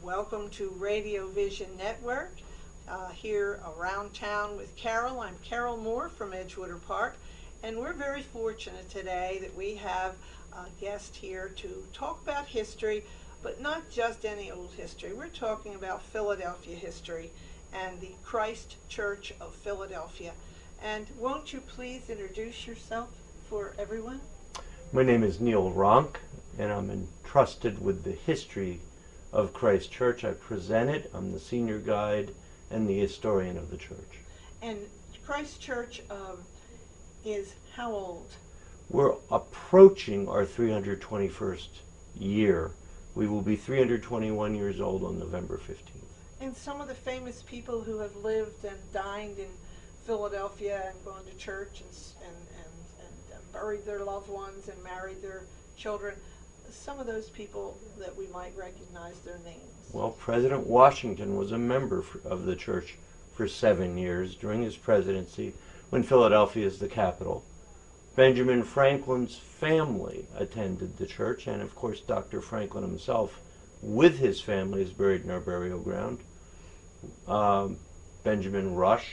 welcome to Radio Vision Network here around town with Carole. I'm Carole Moore from Edgewater Park, and we're very fortunate today that we have a guest here to talk about history, but not just any old history. We're talking about Philadelphia history and the Christ Church of Philadelphia. And won't you please introduce yourself for everyone? My name is Neil Ronk, and I'm entrusted with the history of Christ Church. I present it. I'm the senior guide and the historian of the church. And Christ Church is how old? We're approaching our 321st year. We will be 321 years old on November 15th. And some of the famous people who have lived and dined in Philadelphia and gone to church and buried their loved ones and married their children, some of those people that we might recognize their names. Well, President Washington was a member of the church for 7 years during his presidency when Philadelphia is the capital. Benjamin Franklin's family attended the church, and of course Dr. Franklin himself with his family is buried in our burial ground. Benjamin Rush,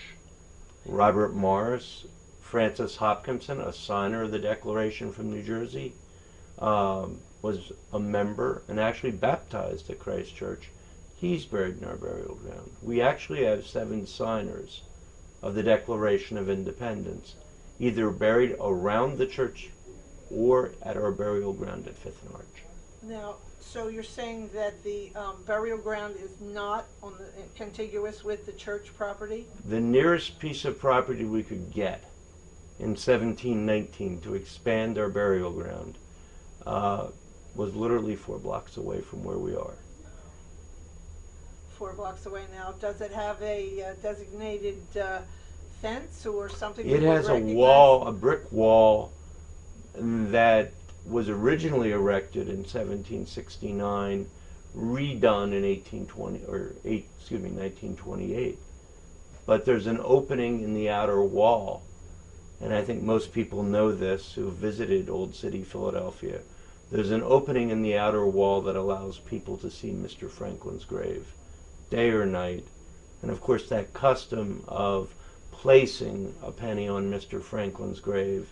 Robert Morris, Francis Hopkinson, a signer of the Declaration from New Jersey, was a member and actually baptized at Christ Church. He's buried in our burial ground. We actually have 7 signers of the Declaration of Independence, either buried around the church or at our burial ground at Fifth and Arch. Now, so you're saying that the burial ground is not on the contiguous with the church property? The nearest piece of property we could get in 1719 to expand our burial ground was literally 4 blocks away from where we are. 4 blocks away now. Does it have a designated fence or something? It has a wall, a brick wall that was originally erected in 1769, redone in 1928. But there's an opening in the outer wall, and I think most people know this who visited Old City, Philadelphia. There's an opening in the outer wall that allows people to see Mr. Franklin's grave, day or night. And of course that custom of placing a penny on Mr. Franklin's grave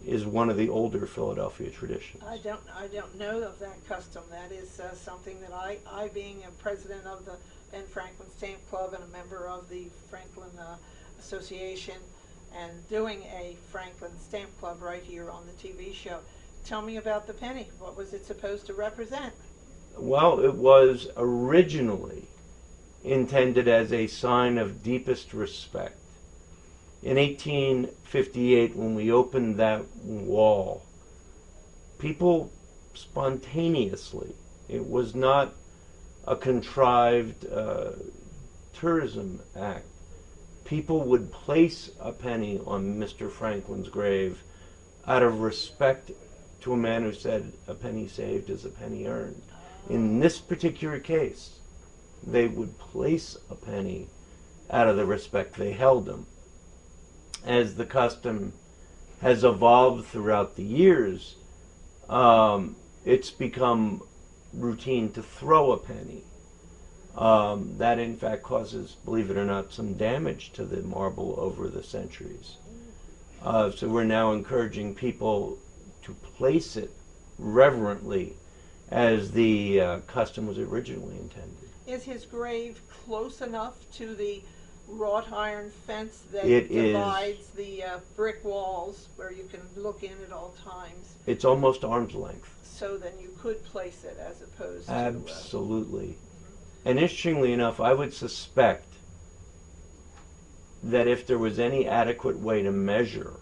is one of the older Philadelphia traditions. I don't know of that custom. That is something that I being a president of the Ben Franklin Stamp Club and a member of the Franklin Association and doing a Franklin Stamp Club right here on the TV show. Tell me about the penny. What was it supposed to represent? Well, it was originally intended as a sign of deepest respect. In 1858, when we opened that wall, people spontaneously, it was not a contrived tourism act, people would place a penny on Mr. Franklin's grave out of respect to a man who said a penny saved is a penny earned. In this particular case, they would place a penny out of the respect they held him. As the custom has evolved throughout the years, it's become routine to throw a penny. That in fact causes, believe it or not, some damage to the marble over the centuries. So we're now encouraging people to place it reverently as the custom was originally intended. Is his grave close enough to the wrought iron fence that it divides the brick walls where you can look in at all times? It's almost arm's length. So then you could place it as opposed to... Absolutely. And interestingly enough, I would suspect that if there was any adequate way to measure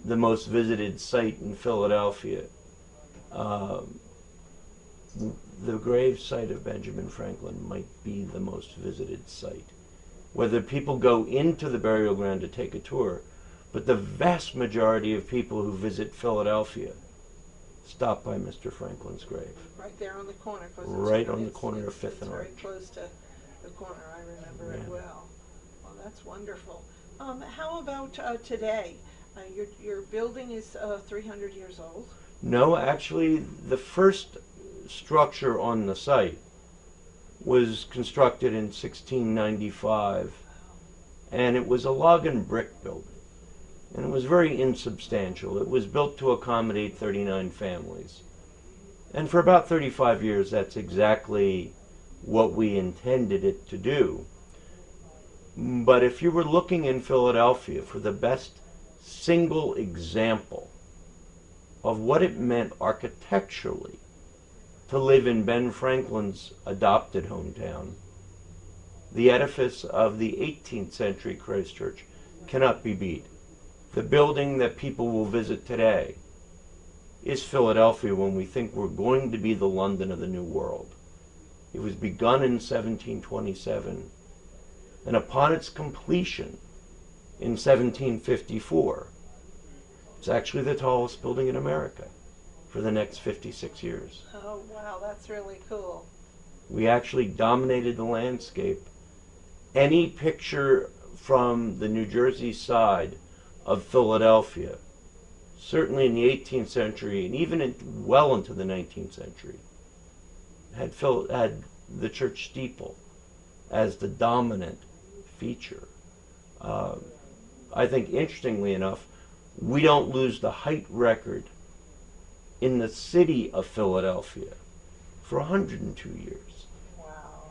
the most visited site in Philadelphia, the grave site of Benjamin Franklin might be the most visited site. Whether people go into the burial ground to take a tour, but the vast majority of people who visit Philadelphia stop by Mr. Franklin's grave. Right there on the corner. Right on the corner of Fifth and Arch. It's very close to the corner. I remember it well. Well, that's wonderful. How about today? Your building is 300 years old. No, actually, the first structure on the site was constructed in 1695, and it was a log and brick building. And it was very insubstantial. It was built to accommodate 39 families. And for about 35 years, that's exactly what we intended it to do. But if you were looking in Philadelphia for the best single example of what it meant architecturally to live in Ben Franklin's adopted hometown, the edifice of the 18th century Christ Church cannot be beat. The building that people will visit today is Philadelphia when we think we're going to be the London of the New World. It was begun in 1727, and upon its completion in 1754, it's actually the tallest building in America for the next 56 years. Oh, wow, that's really cool. We actually dominated the landscape. Any picture from the New Jersey side of Philadelphia, certainly in the 18th century and even well into the 19th century, had the church steeple as the dominant feature. I think, interestingly enough, we don't lose the height record in the city of Philadelphia for 102 years. Wow.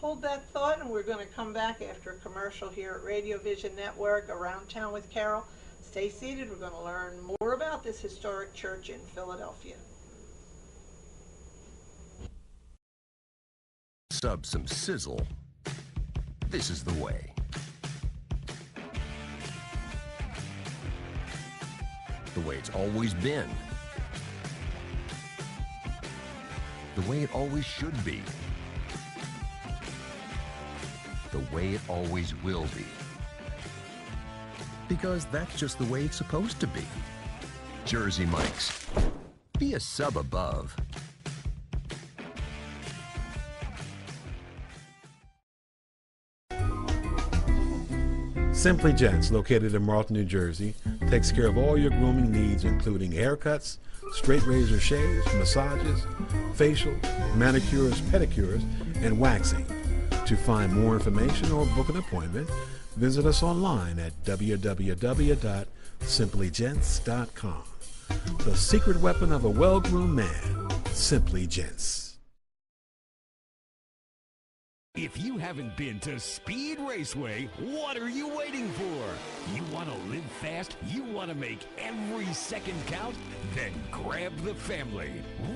Hold that thought, and we're going to come back after a commercial here at Radio Vision Network, Around Town with Carole. Stay seated. We're going to learn more about this historic church in Philadelphia. Sub some sizzle. This is the way. The way it's always been. The way it always should be. The way it always will be. Because that's just the way it's supposed to be. Jersey Mike's. Be a sub above. Simply Gents, located in Marlton, New Jersey, takes care of all your grooming needs, including haircuts, straight razor shaves, massages, facials, manicures, pedicures, and waxing. To find more information or book an appointment, visit us online at www.simplygents.com. The secret weapon of a well-groomed man, Simply Gents. If you haven't been to Speed Raceway, what are you waiting for? You want to live fast? You want to make every second count? Then grab the family.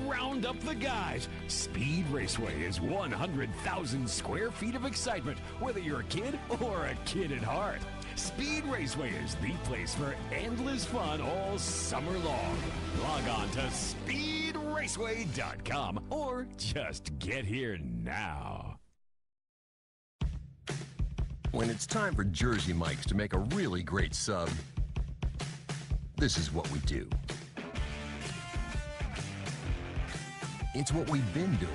Round up the guys. Speed Raceway is 100,000 square feet of excitement, whether you're a kid or a kid at heart. Speed Raceway is the place for endless fun all summer long. Log on to speedraceway.com or just get here now. When it's time for Jersey Mike's to make a really great sub, this is what we do. It's what we've been doing.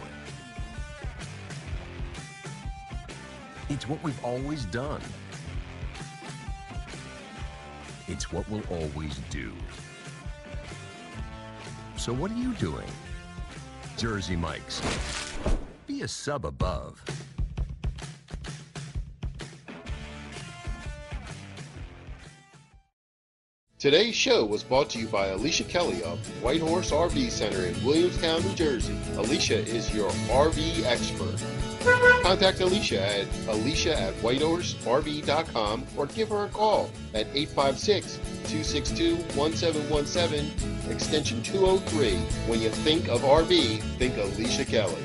It's what we've always done. It's what we'll always do. So what are you doing? Jersey Mike's. Be a sub above. Today's show was brought to you by Alicia Kelly of White Horse RV Center in Williamstown, New Jersey. Alicia is your RV expert. Contact Alicia at whitehorserv.com or give her a call at 856-262-1717, extension 203. When you think of RV, think Alicia Kelly.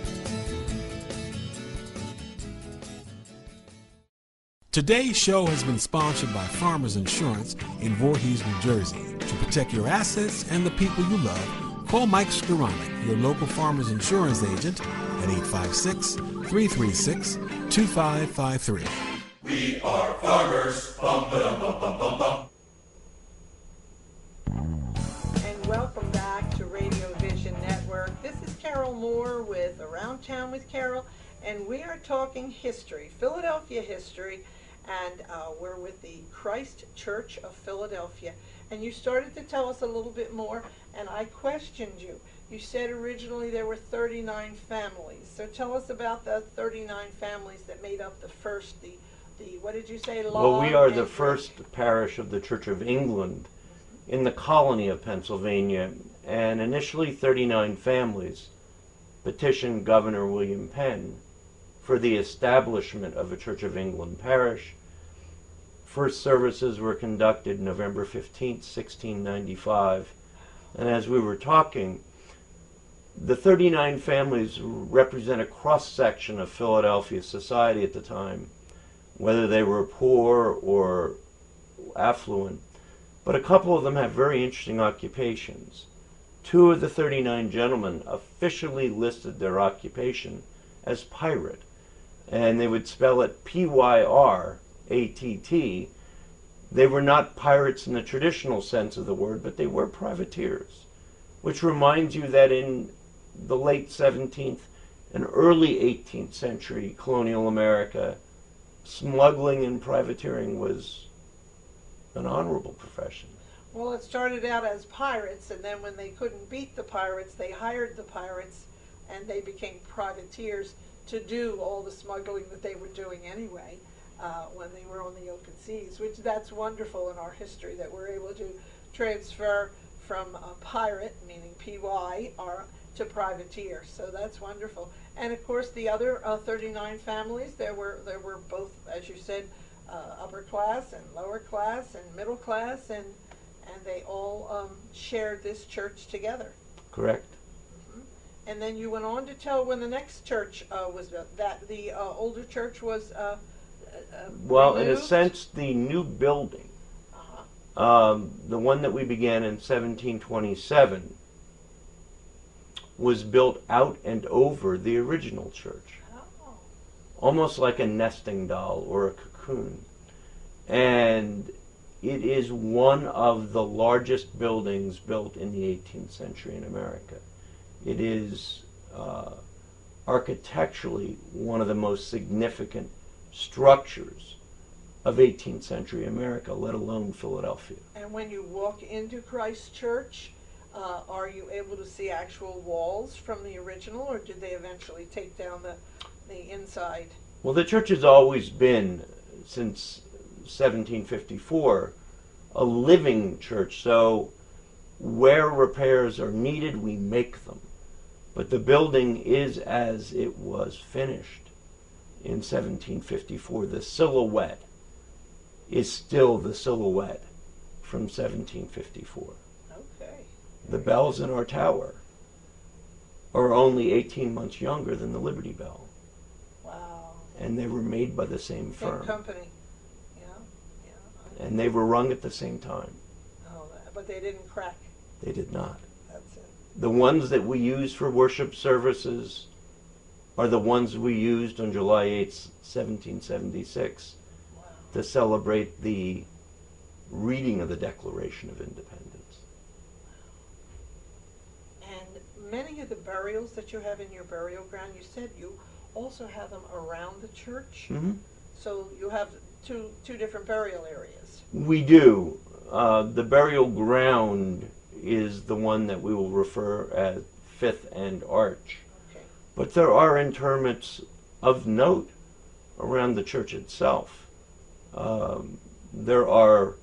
Today's show has been sponsored by Farmers Insurance in Voorhees, New Jersey. To protect your assets and the people you love, call Mike Skoranek, your local Farmers Insurance agent, at 856-336-2553. We are farmers. Bum, ba-dum, bum, bum, bum, bum. And welcome back to Radio Vision Network. This is Carole Moore with Around Town with Carole, and we are talking history, Philadelphia history. And we're with the Christ Church of Philadelphia. And you started to tell us a little bit more, and I questioned you. You said originally there were 39 families. So tell us about the 39 families that made up the first, the what did you say, log? Well, we are and the brick? first parish of the Church of England in the colony of Pennsylvania, and initially 39 families petitioned Governor William Penn for the establishment of a Church of England parish. First services were conducted November 15th, 1695, and as we were talking, the 39 families represent a cross-section of Philadelphia society at the time, whether they were poor or affluent. But a couple of them have very interesting occupations. Two of the 39 gentlemen officially listed their occupation as pirate, and they would spell it Pyratt. They were not pirates in the traditional sense of the word, but they were privateers, which reminds you that in the late 17th and early 18th century colonial America, smuggling and privateering was an honorable profession. Well, it started out as pirates, and then when they couldn't beat the pirates, they hired the pirates, and they became privateers to do all the smuggling that they were doing anyway when they were on the open seas, which that's wonderful in our history that we're able to transfer from a pirate, meaning P-Y, to privateer. So that's wonderful. And of course, the other 39 families, there were both, as you said, upper class and lower class and middle class, and they all shared this church together. Correct. And then you went on to tell when the next church was built, that the older church was Well, in a removed? sense, the new building, the one that we began in 1727, was built out and over the original church, Oh. almost like a nesting doll or a cocoon. And it is one of the largest buildings built in the 18th century in America. It is architecturally one of the most significant structures of 18th century America, let alone Philadelphia. And when you walk into Christ Church, are you able to see actual walls from the original, or did they eventually take down the inside? Well, the church has always been, since 1754, a living church. So where repairs are needed, we make them. But the building is as it was finished in 1754. The silhouette is still the silhouette from 1754. Okay. The bells in our tower are only 18 months younger than the Liberty Bell, Wow. and they were made by the same Same firm, company. Yeah. and they were rung at the same time. Oh, but they didn't crack. They did not. That's it. The ones that we use for worship services are the ones we used on July 8th, 1776, Wow. to celebrate the reading of the Declaration of Independence. And many of the burials that you have in your burial ground, you said you also have them around the church. Mm-hmm. So you have two different burial areas. We do. The burial ground is the one that we will refer as Fifth and Arch. Okay. But there are interments of note around the church itself. There are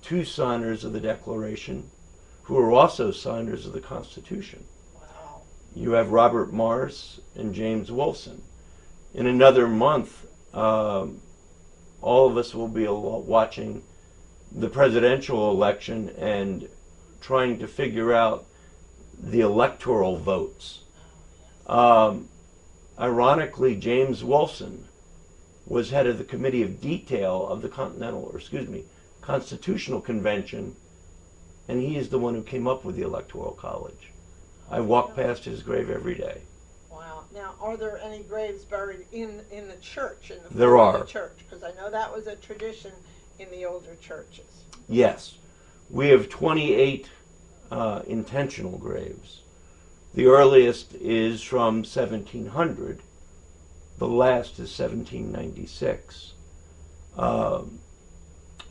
two signers of the Declaration who are also signers of the Constitution. Wow. You have Robert Morris and James Wilson. In another month, all of us will be watching the presidential election and trying to figure out the electoral votes. Ironically, James Wilson was head of the Committee of Detail of the Constitutional Convention, and he is the one who came up with the Electoral College. I walk past his grave every day. Wow. Now, are there any graves buried in the church, in the There floor of are. the church? Because I know that was a tradition in the older churches. Yes, we have 28 intentional graves. The earliest is from 1700. The last is 1796.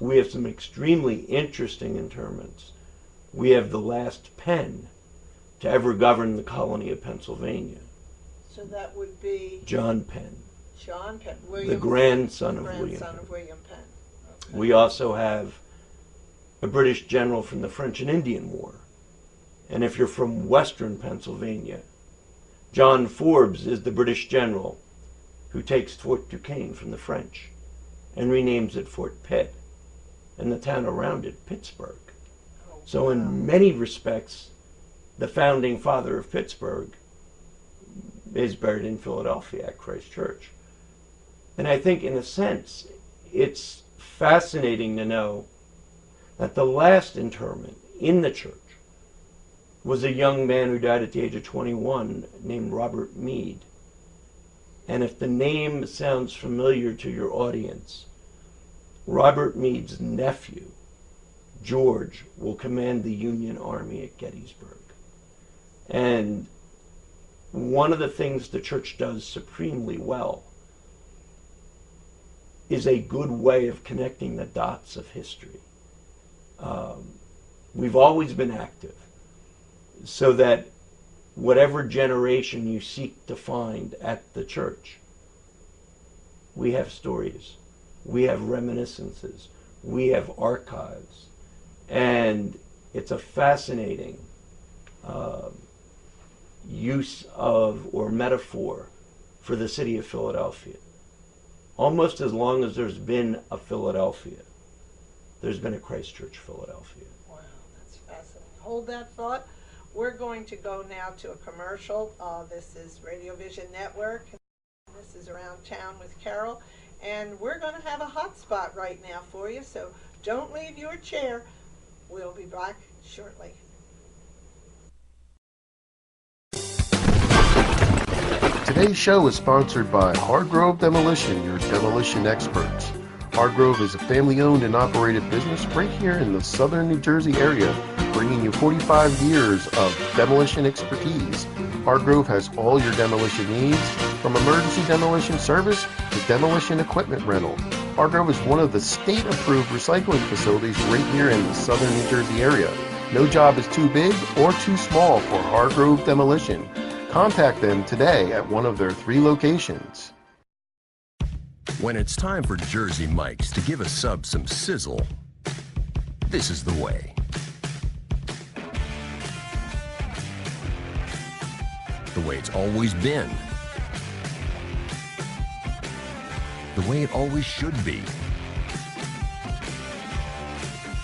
We have some extremely interesting interments. We have the last pen to ever govern the colony of Pennsylvania. So that would be John Penn, John Penn, the William, grandson of William grandson Penn. of William Penn. Okay. We also have a British general from the French and Indian War. And if you're from western Pennsylvania, John Forbes is the British general who takes Fort Duquesne from the French and renames it Fort Pitt, and the town around it, Pittsburgh. Oh, So wow. in many respects, the founding father of Pittsburgh is buried in Philadelphia at Christ Church. And I think, in a sense, it's fascinating to know that the last interment in the church was a young man who died at the age of 21 named Robert Meade. And if the name sounds familiar to your audience, Robert Meade's nephew, George, will command the Union Army at Gettysburg. And one of the things the church does supremely well is a good way of connecting the dots of history. We've always been active, so that whatever generation you seek to find at the church, we have stories, we have reminiscences, we have archives, and it's a fascinating use of, or metaphor for, the city of Philadelphia. Almost as long as there's been a Philadelphia, there's been a Christ Church Philadelphia. Wow, that's fascinating. Hold that thought. We're going to go now to a commercial. This is Radio Vision Network. This is Around Town with Carole. And we're going to have a hot spot right now for you, so don't leave your chair. We'll be back shortly. Today's show is sponsored by Hargrove Demolition, your demolition experts. Hargrove is a family-owned and operated business right here in the southern New Jersey area, bringing you 45 years of demolition expertise. Hargrove has all your demolition needs, from emergency demolition service to demolition equipment rental. Hargrove is one of the state-approved recycling facilities right here in the southern New Jersey area. No job is too big or too small for Hargrove Demolition. Contact them today at one of their 3 locations. When it's time for Jersey Mike's to give a sub some sizzle, this is the way. The way it's always been. The way it always should be.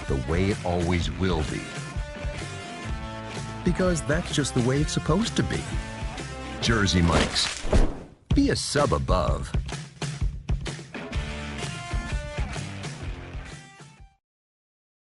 The way it always will be. Because that's just the way it's supposed to be. Jersey Mike's. Be a sub above.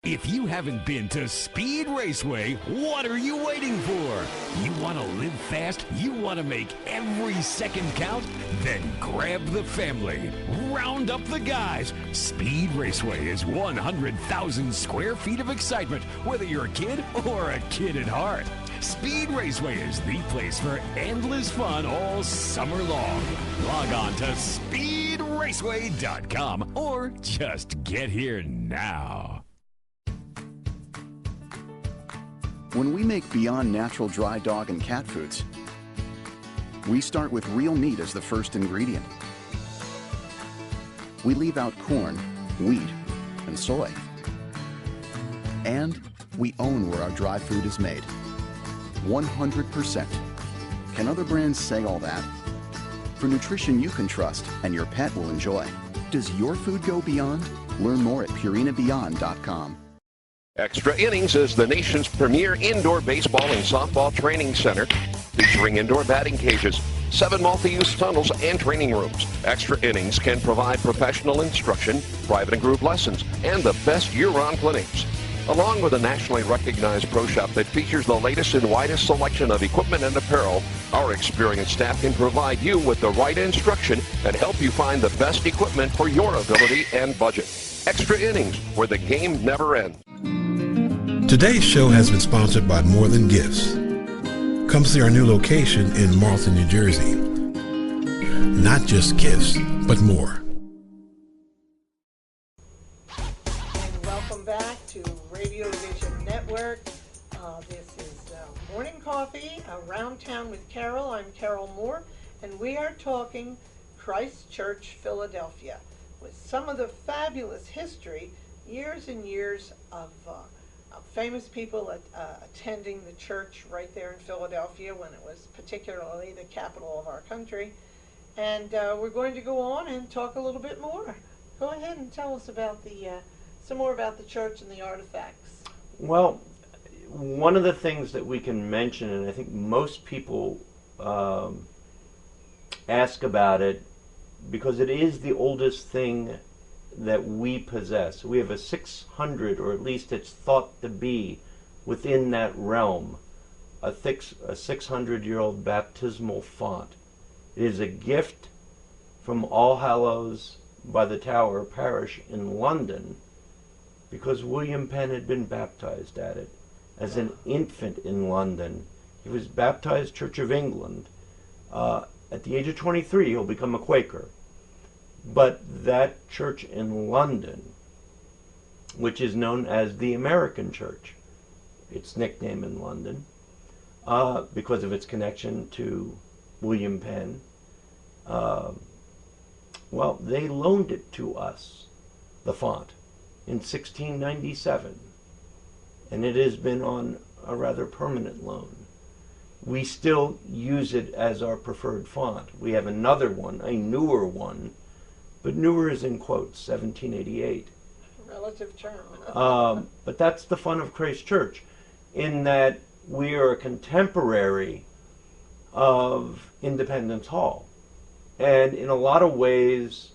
If you haven't been to Speed Raceway, what are you waiting for? You want to live fast? You want to make every second count? Then grab the family. Round up the guys. Speed Raceway is 100,000 square feet of excitement, whether you're a kid or a kid at heart. Speed Raceway is the place for endless fun all summer long. Log on to speedraceway.com or just get here now. When we make Beyond Natural dry dog and cat foods, we start with real meat as the first ingredient. We leave out corn, wheat, and soy. And we own where our dry food is made. 100%. Can other brands say all that? For nutrition you can trust and your pet will enjoy. Does your food go beyond? Learn more at purinabeyond.com. Extra Innings is the nation's premier indoor baseball and softball training center, featuring indoor batting cages, 7 multi-use tunnels, and training rooms. Extra Innings can provide professional instruction, private and group lessons, and the best year-round clinics. Along with a nationally recognized pro shop that features the latest and widest selection of equipment and apparel, our experienced staff can provide you with the right instruction and help you find the best equipment for your ability and budget. Extra Innings, where the game never ends. Today's show has been sponsored by More Than Gifts. Come see our new location in Marlton, New Jersey. Not just gifts, but more. And welcome back to Radio Vision Network. This is Morning Coffee Around Town with Carole. I'm Carole Moore, and we are talking Christ Church, Philadelphia, with some of the fabulous history, years and years of famous people attending the church right there in Philadelphia when it was particularly the capital of our country. And we're going to go on and talk a little bit more. Go ahead and tell us about some more about the church and the artifacts. Well, one of the things that we can mention, and I think most people ask about it, because it is the oldest thing that we possess. We have a 600, or at least it's thought to be within that realm, a 600-year-old baptismal font. It is a gift from All Hallows by the Tower Parish in London, because William Penn had been baptized at it as an infant in London. He was baptized Church of England. At the age of 23, he'll become a Quaker. But that church in London, which is known as the American Church, its nickname in London, because of its connection to William Penn, well, they loaned it to us, the font, in 1697. And it has been on a rather permanent loan. We still use it as our preferred font. We have another one, a newer one, but newer is in quotes, 1788. Relative term. But that's the fun of Christ Church, in that we are a contemporary of Independence Hall. And in a lot of ways,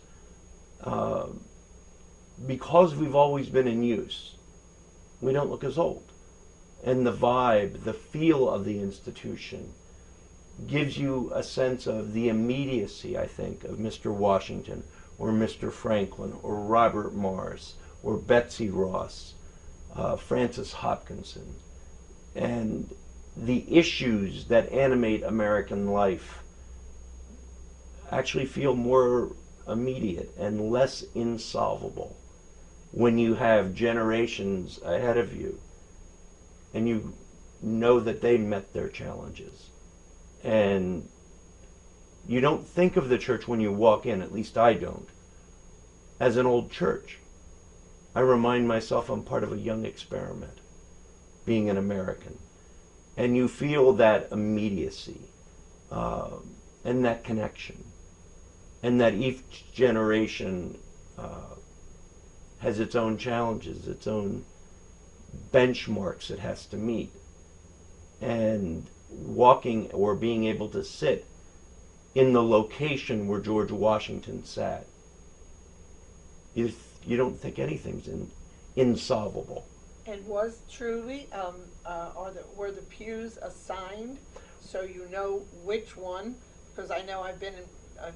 because we've always been in use, we don't look as old. And the vibe, the feel of the institution gives you a sense of the immediacy, I think, of Mr. Washington or Mr. Franklin or Robert Morris or Betsy Ross, Francis Hopkinson. And the issues that animate American life actually feel more immediate and less insolvable when you have generations ahead of you and you know that they met their challenges. And you don't think of the church when you walk in, at least I don't, as an old church. I remind myself I'm part of a young experiment, being an American. And you feel that immediacy and that connection, and that each generation has its own challenges, its own benchmarks it has to meet. And walking or being able to sit in the location where George Washington sat, you don't think anything's insolvable. And was truly, were the pews assigned so you know which one? Because I know I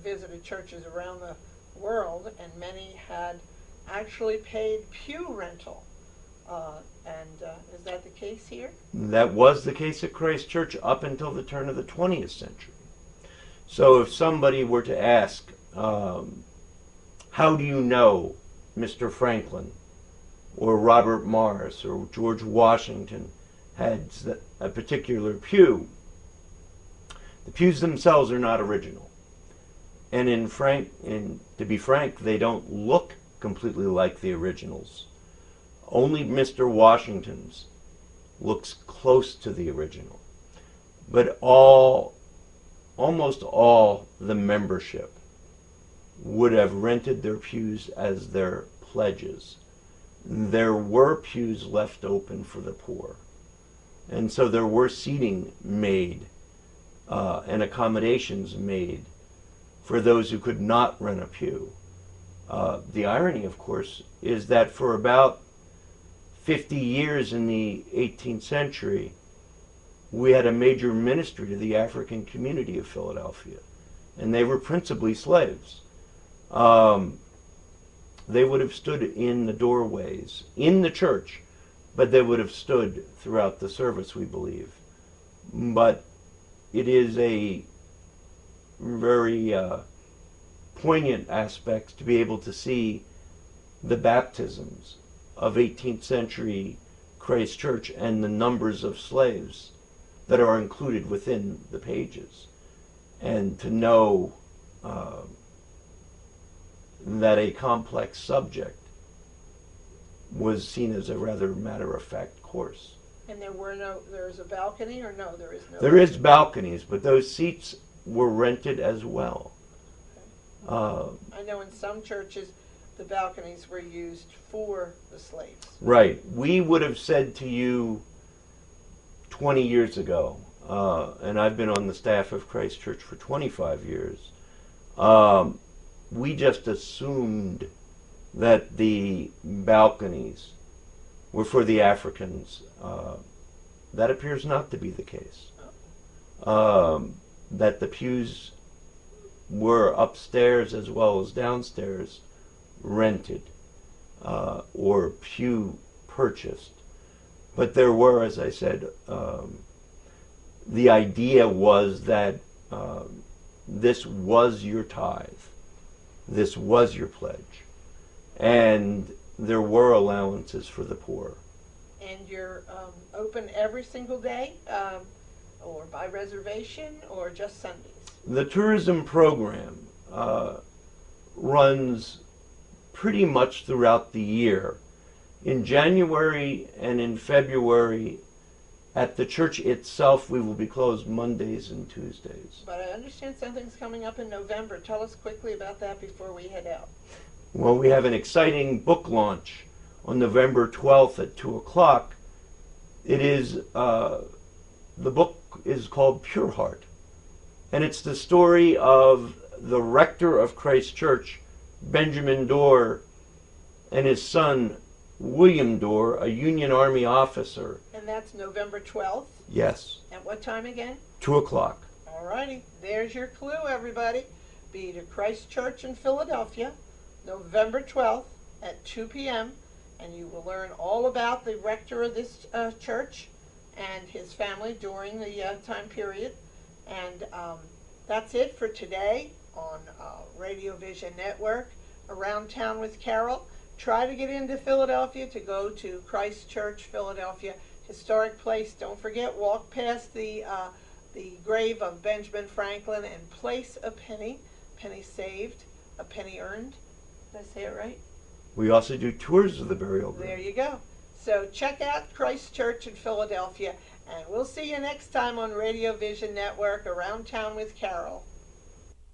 visited churches around the world, and many had actually paid pew rental. Is that the case here? That was the case at Christ Church up until the turn of the 20th century. So if somebody were to ask, how do you know Mr. Franklin or Robert Morris or George Washington had a particular pew? The pews themselves are not original. And to be frank, they don't look completely like the originals. Only Mr. Washington's looks close to the original. But almost all the membership would have rented their pews as their pledges. There were pews left open for the poor. And so there were seating made and accommodations made for those who could not rent a pew. The irony, of course, is that for about 50 years in the 18th century, we had a major ministry to the African community of Philadelphia, and they were principally slaves. They would have stood in the doorways, in the church, but they would have stood throughout the service, we believe. But it is a very poignant aspect to be able to see the baptisms of 18th century Christ Church and the numbers of slaves that are included within the pages. And to know that a complex subject was seen as a rather matter-of-fact course. And there is a balcony, or no, there is no? There is balconies, but those seats were rented as well. I know in some churches the balconies were used for the slaves. Right. We would have said to you 20 years ago, and I've been on the staff of Christ Church for 25 years, we just assumed that the balconies were for the Africans. That appears not to be the case. That the pews were upstairs as well as downstairs rented or pew purchased. But there were, as I said, the idea was that this was your tithe. This was your pledge. And there were allowances for the poor. And you're open every single day, or by reservation, or just Sundays? The tourism program runs pretty much throughout the year. In January and in February, at the church itself, we will be closed Mondays and Tuesdays. But I understand something's coming up in November. Tell us quickly about that before we head out. Well, we have an exciting book launch on November 12th at 2 o'clock. It is, the book is called Pure Heart. And it's the story of the rector of Christ Church, Benjamin Dorr, and his son, William Dorr, a Union Army officer. And that's November 12th? Yes. At what time again? 2 o'clock. All righty. There's your clue, everybody. Be to Christ Church in Philadelphia, November 12th at 2 p.m., and you will learn all about the rector of this church and his family during the time period. And that's it for today on Radio Vision Network, Around Town with Carole. Try to get into Philadelphia, to go to Christ Church, Philadelphia, historic place. Don't forget, walk past the grave of Benjamin Franklin and place a penny. Penny saved, a penny earned. Did I say it right? We also do tours of the burial ground. There you go. So check out Christ Church in Philadelphia, and we'll see you next time on Radio Vision Network, Around Town with Carole.